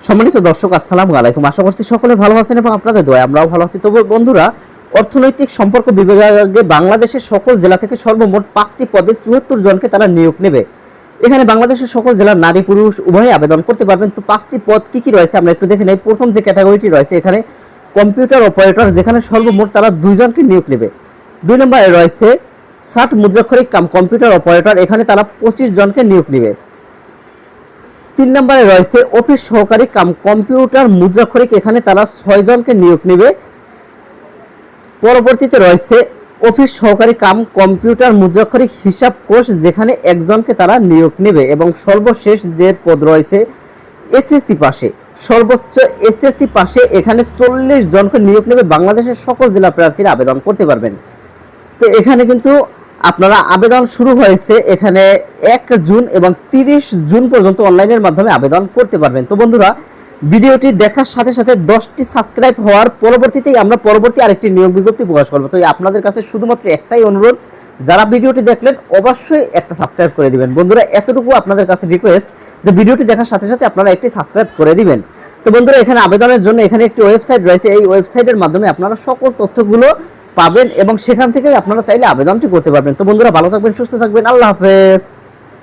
সম্মানিত দর্শক, আসসালামু আলাইকুম। আশা করছি সকলে ভালো আছেন এবং আপনাদের দোয়ায় আমরাও ভালো আছি। তবে বন্ধুরা, অর্থনৈতিক সম্পর্ক বিভাগে বাংলাদেশের সকল জেলা থেকে সর্বমোট 5টি পদে 74 জনকে তারা নিয়োগ নেবে। এখানে বাংলাদেশের সকল জেলার নারী পুরুষ উভয়ই আবেদন করতে পারবেন। তো 5টি পদ কি কি রয়েছে আমরা একটু দেখে নেই। প্রথম যে ক্যাটাগরিটি রয়েছে এখানে কম্পিউটার অপারেটর, যেখানে সর্বমোট তারা 2 জনকে নিয়োগ নেবে। 2 নম্বরে রয়েছে 60 মুদ্রাক্ষরিক কাম কম্পিউটার অপারেটর, এখানে তারা 25 জনকে নিয়োগ নেবে। 3 নম্বরে রয়েছে অফিস সহকারী কাম কম্পিউটার মুদ্রাক্ষরিক, এখানে তারা 6 জনকে নিয়োগ নেবে। পরবর্তীতে রয়েছে অফিস সহকারী কাম কম্পিউটার মুদ্রাক্ষরিক হিসাব কোষ, যেখানে 1 জনকে তারা নিয়োগ নেবে। এবং সর্বশেষ যে পদ রয়েছে এসএসসি পাশে, সর্বোচ্চ এসএসসি পাশে, এখানে 40 জনকে নিয়োগ নেবে। বাংলাদেশের সকল জেলা প্রার্থীরা আবেদন করতে পারবেন। তো এখানে কিন্তু আপনারা আবেদন শুরু হয়েছে এখানে 1 জুন এবং 30 জুন পর্যন্ত অনলাইনের মাধ্যমে আবেদন করতে পারবেন। তো বন্ধুরা, ভিডিওটি দেখার সাথে সাথে 10টি সাবস্ক্রাইব হওয়ার পরবর্তীতেই আমরা পরবর্তী আরেকটি নিয়োগ বিজ্ঞপ্তি প্রকাশ করব। তো আপনাদের কাছে শুধুমাত্র একটাই অনুরোধ, যারা ভিডিওটি দেখলেন অবশ্যই একটা সাবস্ক্রাইব করে দিবেন। বন্ধুরা, এতটুকু আপনাদের কাছে রিকোয়েস্ট যে ভিডিওটি দেখার সাথে সাথে আপনারা একটি সাবস্ক্রাইব করে দিবেন। তো বন্ধুরা, এখানে আবেদনের জন্য এখানে একটি ওয়েবসাইট রয়েছে। এই ওয়েবসাইটের মাধ্যমে আপনারা সকল তথ্যগুলো পাবেন এবং সেখান থেকে আপনারা চাইলে আবেদনটি করতে পারবেন। তো বন্ধুরা, ভালো থাকবেন, সুস্থ থাকবেন। আল্লাহ হাফেজ।